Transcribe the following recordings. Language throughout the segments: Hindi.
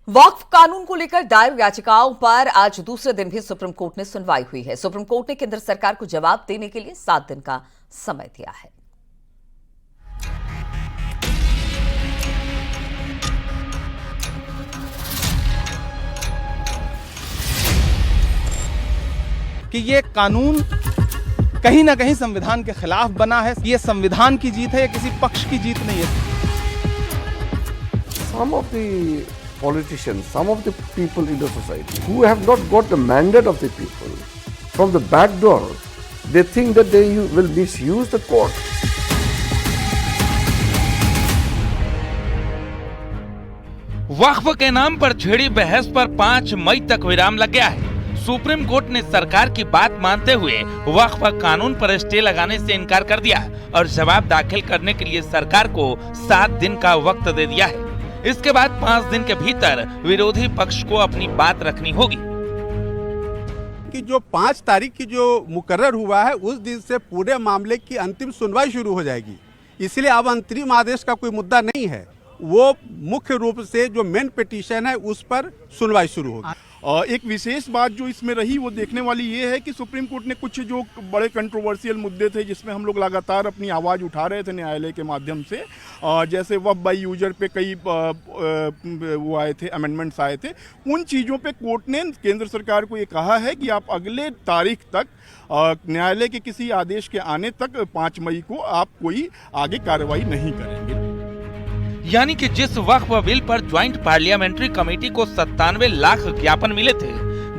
वक्फ कानून को लेकर दायर याचिकाओं पर आज दूसरे दिन भी सुप्रीम कोर्ट ने सुनवाई हुई है। सुप्रीम कोर्ट ने केंद्र सरकार को जवाब देने के लिए 7 दिन का समय दिया है। कि ये कानून कहीं ना कहीं संविधान के खिलाफ बना है। ये संविधान की जीत है, ये किसी पक्ष की जीत नहीं है। Some of the politicians, some of the people in the society who have not got the mandate of the people, from the back door, they think that they will misuse the court. वक्फ के नाम पर छेड़ी बहस पर 5 मई तक विराम लग गया है। सुप्रीम कोर्ट ने सरकार की बात मानते हुए वक्फ कानून पर स्टे लगाने से इनकार कर दिया और जवाब दाखिल करने के लिए सरकार को 7 दिन का वक्त दे दिया है। इसके बाद 5 दिन के भीतर विरोधी पक्ष को अपनी बात रखनी होगी। कि जो 5 तारीख की जो मुकर्रर हुआ है उस दिन से पूरे मामले की अंतिम सुनवाई शुरू हो जाएगी। इसलिए अब अंतरिम आदेश का कोई मुद्दा नहीं है, वो मुख्य रूप से जो मेन पिटीशन है उस पर सुनवाई शुरू होगी। एक विशेष बात जो इसमें रही वो देखने वाली ये है कि सुप्रीम कोर्ट ने कुछ जो बड़े कंट्रोवर्शियल मुद्दे थे जिसमें हम लोग लगातार अपनी आवाज़ उठा रहे थे न्यायालय के माध्यम से, जैसे वक्फ बाई यूजर पे कई वो आए थे, अमेंडमेंट्स आए थे, उन चीज़ों पे कोर्ट ने केंद्र सरकार को ये कहा है कि आप अगले तारीख तक न्यायालय के किसी आदेश के आने तक 5 मई को आप कोई आगे कार्रवाई नहीं करेंगे। यानी कि जिस वक्फ बिल पर ज्वाइंट पार्लियामेंट्री कमेटी को 97 लाख ज्ञापन मिले थे,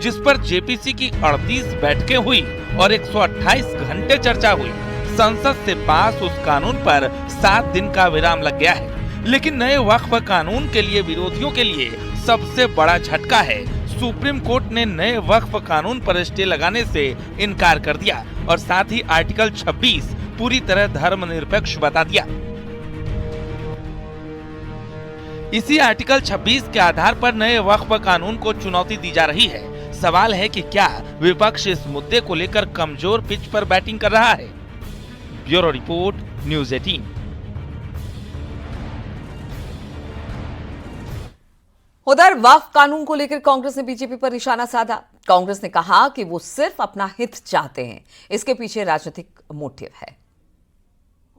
जिस पर जेपीसी की 38 बैठकें हुई और 128 घंटे चर्चा हुई, संसद से पास उस कानून पर 7 दिन का विराम लग गया है। लेकिन नए वक्फ कानून के लिए विरोधियों के लिए सबसे बड़ा झटका है, सुप्रीम कोर्ट ने नए वक्फ कानून पर स्टे लगाने से इनकार कर दिया और साथ ही आर्टिकल 26 पूरी तरह धर्मनिरपेक्ष बता दिया। इसी आर्टिकल 26 के आधार पर नए वक्फ कानून को चुनौती दी जा रही है। सवाल है कि क्या विपक्ष इस मुद्दे को लेकर कमजोर पिच पर बैटिंग कर रहा है। Bureau report, news 18। उधर वक्फ कानून को लेकर कांग्रेस ने बीजेपी पर निशाना साधा। कांग्रेस ने कहा कि वो सिर्फ अपना हित चाहते हैं, इसके पीछे राजनीतिक मोटिव है।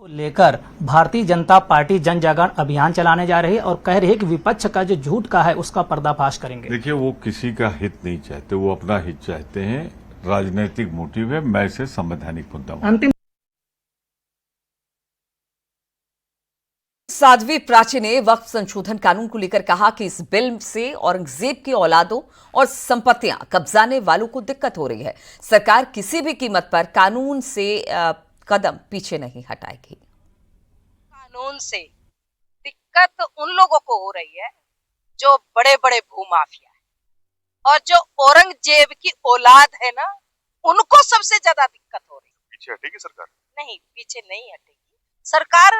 लेकर भारतीय जनता पार्टी जन जागरण अभियान चलाने जा रही है और कह रही है कि विपक्ष का जो झूठ का है उसका पर्दाफाश करेंगे। देखिए, वो किसी का हित नहीं चाहते, वो अपना हित चाहते हैं। राजनीतिक मोटिव है, मैं इसे संवैधानिक मुद्दा अंतिम साध्वी प्राची ने वक्फ संशोधन कानून को लेकर कहा कि इस बिल से औरंगजेब की औलादों और संपत्तियां कब्जाने वालों को दिक्कत हो रही है। सरकार किसी भी कीमत पर कानून से कदम पीछे नहीं हटाएगी। कानून से दिक्कत उन लोगों को हो रही है जो बड़े बड़े भूमाफिया है और जो औरंगजेब की औलाद है ना, उनको सबसे ज्यादा दिक्कत हो रही है। पीछे हटेगी सरकार? नहीं, पीछे नहीं हटेगी। सरकार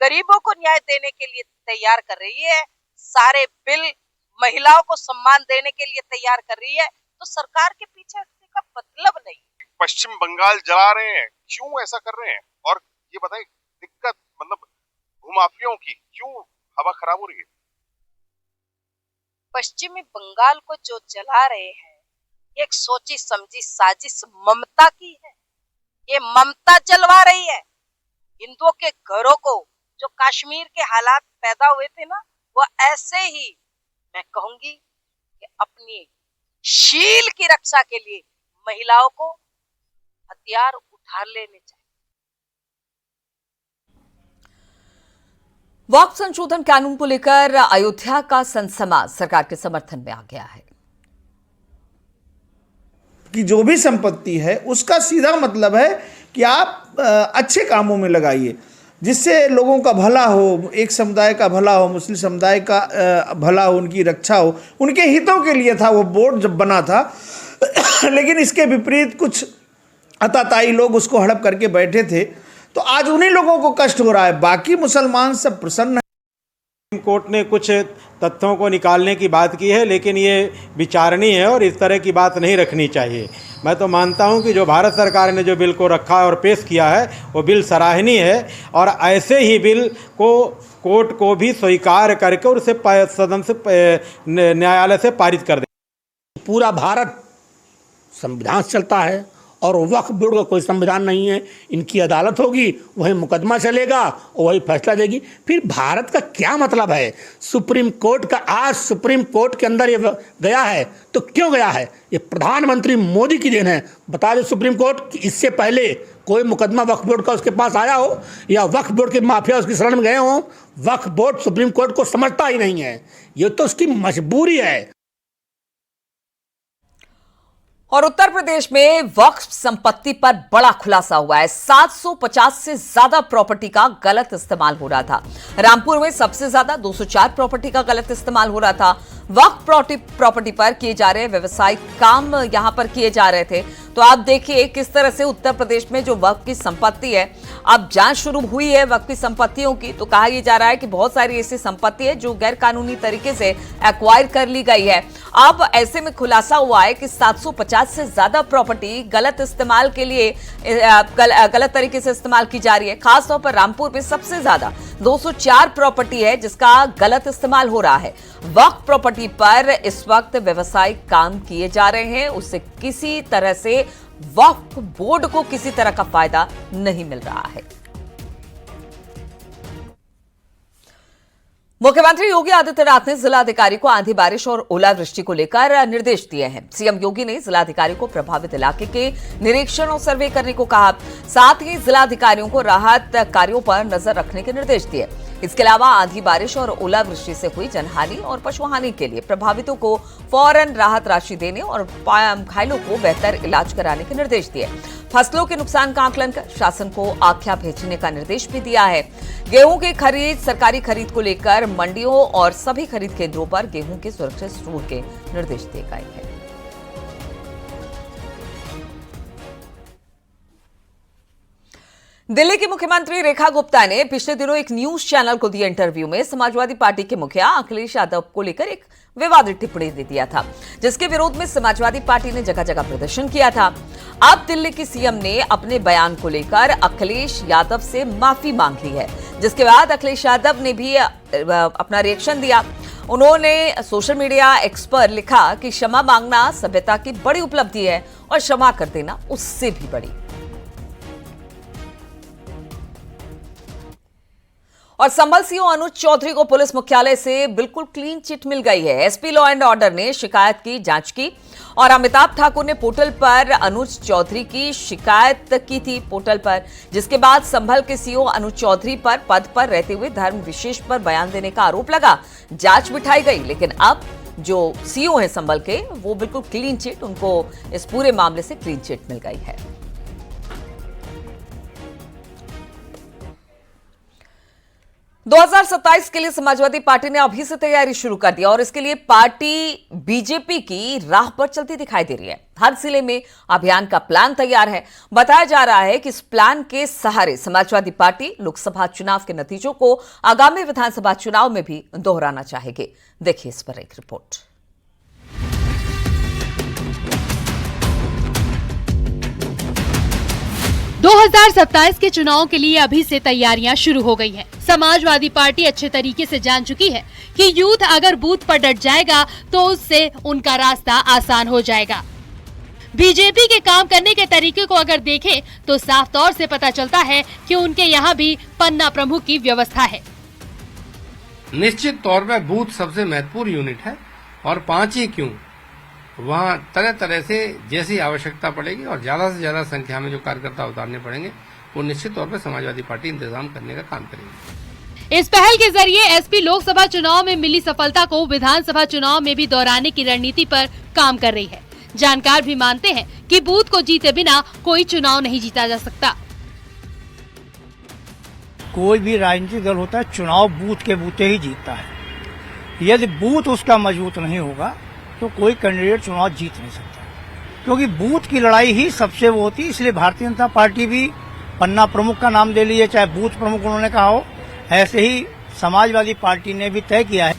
गरीबों को न्याय देने के लिए तैयार कर रही है, सारे बिल महिलाओं को सम्मान देने के लिए तैयार कर रही है, तो सरकार के पीछे हटने का मतलब नहीं। पश्चिम बंगाल जला रहे हैं, क्यों ऐसा कर रहे हैं? और ये बताएं, दिक्कत मतलब भूमाफियों की क्यों हवा खराब हो रही है? पश्चिमी बंगाल को जो जला रहे हैं, एक सोची समझी साजिश ममता की है। ये ममता जलवा रही है। हिंदुओं के घरों को जो कश्मीर के हालात पैदा हुए थे ना, वो ऐसे ही मैं कहूंगी कि अपनी शील की रक्षा के लिए महिलाओं को हथियार उठा लेने चाहिए। वक्फ संशोधन कानून को लेकर अयोध्या का सनसमाज सरकार के समर्थन में आ गया है कि जो भी संपत्ति है उसका सीधा मतलब है कि आप अच्छे कामों में लगाइए, जिससे लोगों का भला हो, एक समुदाय का भला हो, मुस्लिम समुदाय का भला हो, उनकी रक्षा हो, उनके हितों के लिए था वो बोर्ड जब बना था। लेकिन इसके विपरीत कुछ अताताई लोग उसको हड़प करके बैठे थे, तो आज उन्हीं लोगों को कष्ट हो रहा है। बाकी मुसलमान सब प्रसन्न हैं। सुप्रीम कोर्ट ने कुछ तथ्यों को निकालने की बात की है, लेकिन ये विचारणीय है और इस तरह की बात नहीं रखनी चाहिए। मैं तो मानता हूं कि जो भारत सरकार ने जो बिल को रखा और पेश किया है वो बिल सराहनीय है और ऐसे ही बिल को कोर्ट को भी स्वीकार करके और उसे सदन से न्यायालय से पारित कर दे। पूरा भारत संविधान से चलता है और वक्फ बोर्ड का कोई संविधान नहीं है। इनकी अदालत होगी, वही मुकदमा चलेगा और वही फैसला देगी। फिर भारत का क्या मतलब है? सुप्रीम कोर्ट का आज सुप्रीम कोर्ट के अंदर ये गया है तो क्यों गया है? ये प्रधानमंत्री मोदी की देन है। बता दें सुप्रीम कोर्ट कि इससे पहले कोई मुकदमा वक्फ बोर्ड का उसके पास आया हो या वक्फ बोर्ड के माफिया उसकी शरण में गए हों, वक्फ बोर्ड सुप्रीम कोर्ट को समझता ही नहीं है। ये तो उसकी मजबूरी है। और उत्तर प्रदेश में वक्फ संपत्ति पर बड़ा खुलासा हुआ है। 750 से ज्यादा प्रॉपर्टी का गलत इस्तेमाल हो रहा था। रामपुर में सबसे ज्यादा 204 प्रॉपर्टी का गलत इस्तेमाल हो रहा था। वक्फ प्रॉपर्टी पर किए जा रहे व्यवसायिक काम यहां पर किए जा रहे थे। तो आप देखिए किस तरह से उत्तर प्रदेश में जो वक्फ की संपत्ति है, अब जांच शुरू हुई है वक्फ की संपत्तियों की, तो कहा यह जा रहा है कि बहुत सारी ऐसी संपत्ति है जो गैर कानूनी तरीके से एक्वायर कर ली गई है। अब ऐसे में खुलासा हुआ है कि 750 से ज्यादा प्रॉपर्टी गलत इस्तेमाल के लिए गलत तरीके से इस्तेमाल की जा रही है। खासतौर पर रामपुर में सबसे ज्यादा 204 प्रॉपर्टी है जिसका गलत इस्तेमाल हो रहा है। वक्फ प्रॉपर्टी पर इस वक्त व्यवसायिक काम किए जा रहे हैं, उससे किसी तरह से वक्फ बोर्ड को किसी तरह का फायदा नहीं मिल रहा है। मुख्यमंत्री योगी आदित्यनाथ ने जिलाधिकारी को आंधी बारिश और ओलावृष्टि को लेकर निर्देश दिए हैं। सीएम योगी ने जिलाधिकारी को प्रभावित इलाके के निरीक्षण और सर्वे करने को कहा। साथ ही जिलाधिकारियों को राहत कार्यों पर नजर रखने के निर्देश दिए। इसके अलावा आंधी बारिश और ओलावृष्टि से हुई जनहानि और पशुहानि के लिए प्रभावितों को फौरन राहत राशि देने और घायलों को बेहतर इलाज कराने के निर्देश दिए। फसलों के नुकसान का आकलन कर शासन को आख्या भेजने का निर्देश भी दिया है। गेहूं की खरीद, सरकारी खरीद को लेकर मंडियों और सभी खरीद केंद्रों पर गेहूं के सुरक्षित स्टोर के निर्देश दिए गए हैं। दिल्ली की मुख्यमंत्री रेखा गुप्ता ने पिछले दिनों एक न्यूज चैनल को दिए इंटरव्यू में समाजवादी पार्टी के मुखिया अखिलेश यादव को लेकर एक विवादित टिप्पणी दे दिया था, जिसके विरोध में समाजवादी पार्टी ने जगह जगह प्रदर्शन किया था। अब दिल्ली की सीएम ने अपने बयान को लेकर अखिलेश यादव से माफी मांग ली है, जिसके बाद अखिलेश यादव ने भी अपना रिएक्शन दिया। उन्होंने सोशल मीडिया एक्स पर लिखा कि क्षमा मांगना सभ्यता की बड़ी उपलब्धि है और क्षमा कर देना उससे भी बड़ी। और संभल सीओ अनुज चौधरी को पुलिस मुख्यालय से बिल्कुल क्लीन चिट मिल गई है। एसपी लॉ एंड ऑर्डर ने शिकायत की जांच की और अमिताभ ठाकुर ने पोर्टल पर अनुज चौधरी की शिकायत की थी पोर्टल पर, जिसके बाद संभल के सीओ अनुज चौधरी पर पद पर रहते हुए धर्म विशेष पर बयान देने का आरोप लगा। जांच बिठाई गई, लेकिन अब जो सीओ है संभल के, वो बिल्कुल क्लीन चिट, उनको इस पूरे मामले से क्लीन चिट मिल गई है। – 2027 के लिए समाजवादी पार्टी ने अभी से तैयारी शुरू कर दी और इसके लिए पार्टी बीजेपी की राह पर चलती दिखाई दे रही है। हर जिले में अभियान का प्लान तैयार है। बताया जा रहा है कि इस प्लान के सहारे समाजवादी पार्टी लोकसभा चुनाव के नतीजों को आगामी विधानसभा चुनाव में भी दोहराना चाहेगी। देखिए इस पर एक रिपोर्ट। 2027 के चुनाव के लिए अभी से तैयारियां शुरू हो गई हैं। समाजवादी पार्टी अच्छे तरीके से जान चुकी है कि यूथ अगर बूथ पर डट जाएगा तो उससे उनका रास्ता आसान हो जाएगा। बीजेपी के काम करने के तरीके को अगर देखें तो साफ तौर से पता चलता है कि उनके यहाँ भी पन्ना प्रमुख की व्यवस्था है। निश्चित तौर पर बूथ सबसे महत्वपूर्ण यूनिट है और 5 ही क्यों, वहाँ तरह तरह से जैसी आवश्यकता पड़ेगी और ज्यादा से ज्यादा संख्या में जो कार्यकर्ता उतारने पड़ेंगे, वो निश्चित तौर पर समाजवादी पार्टी इंतजाम करने का काम करेगी। इस पहल के जरिए एसपी लोकसभा चुनाव में मिली सफलता को विधानसभा चुनाव में भी दोहराने की रणनीति पर काम कर रही है। जानकार भी मानते हैं कि बूथ को जीते बिना कोई चुनाव नहीं जीता जा सकता। कोई भी राजनीतिक दल होता है, चुनाव बूथ के बूते ही जीतता है। यदि बूथ उसका मजबूत नहीं होगा तो कोई कैंडिडेट चुनाव जीत नहीं सकता, क्योंकि बूथ की लड़ाई ही सबसे वो होती है। इसलिए भारतीय जनता पार्टी भी पन्ना प्रमुख का नाम ले लिए, चाहे बूथ प्रमुख उन्होंने कहा हो, ऐसे ही समाजवादी पार्टी ने भी तय किया है।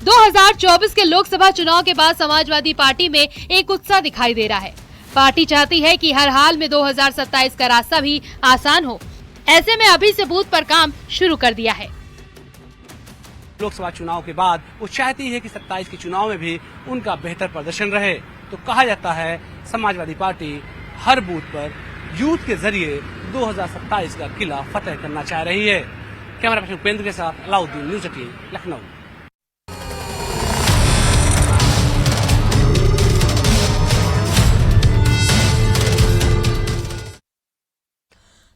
2024 के लोकसभा चुनाव के बाद समाजवादी पार्टी में एक उत्साह दिखाई दे रहा है। पार्टी चाहती है कि हर हाल में 2027 का रास्ता भी आसान हो। ऐसे में अभी से बूथ पर काम शुरू कर दिया है। लोकसभा चुनाव के बाद वो चाहती है कि 27 के चुनाव में भी उनका बेहतर प्रदर्शन रहे। तो कहा जाता है समाजवादी पार्टी हर बूथ पर यूथ के जरिए 2027 का किला फतेह करना चाह रही है। कैमरा पर्सन उपेंद्र के साथ अलाउद्दीन, न्यूज़ 18 लखनऊ।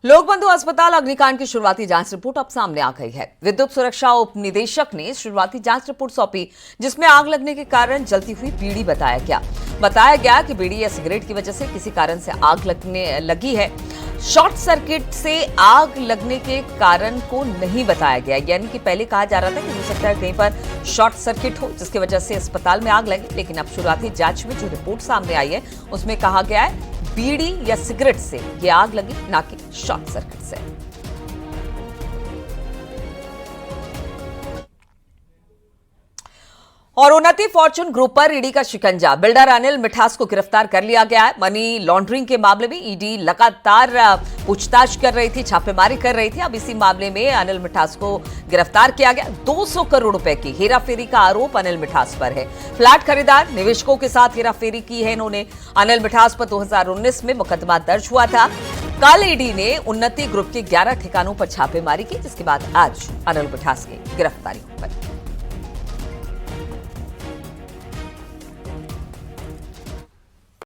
लोकबंधु अस्पताल अग्निकांड की शुरुआती जांच रिपोर्ट अब सामने आ गई है। विद्युत सुरक्षा उप निदेशक ने शुरुआती जांच रिपोर्ट सौंपी, जिसमें आग लगने के कारण जलती हुई बीड़ी बताया गया कि बीड़ी या सिगरेट की वजह से किसी कारण से आग लगी है। शॉर्ट सर्किट से आग लगने के कारण को नहीं बताया गया, यानी कि पहले कहा जा रहा था कि हो सकता है कहीं पर शॉर्ट सर्किट हो जिसकी वजह से अस्पताल में आग लगी, लेकिन अब शुरुआती जांच में जो रिपोर्ट सामने आई है उसमें कहा गया है बीड़ी या सिगरेट से ये आग लगी, ना कि शॉर्ट सर्किट से। और उन्नति फॉर्चून ग्रुप पर ईडी का शिकंजा। बिल्डर अनिल मिठास को गिरफ्तार कर लिया गया है। मनी लॉन्ड्रिंग के मामले में ईडी लगातार पूछताछ कर रही थी, छापेमारी कर रही थी। अब इसी मामले में अनिल मिठास को गिरफ्तार किया गया। 200 करोड़ रुपए की हेराफेरी का आरोप अनिल मिठास पर है। फ्लैट खरीदार निवेशकों के साथ हेराफेरी की है इन्होंने। अनिल मिठास पर 2019 में मुकदमा दर्ज हुआ था। कल ईडी ने उन्नति ग्रुप के 11 ठिकानों पर छापेमारी की, जिसके बाद आज अनिल मिठास की गिरफ्तारी हुई।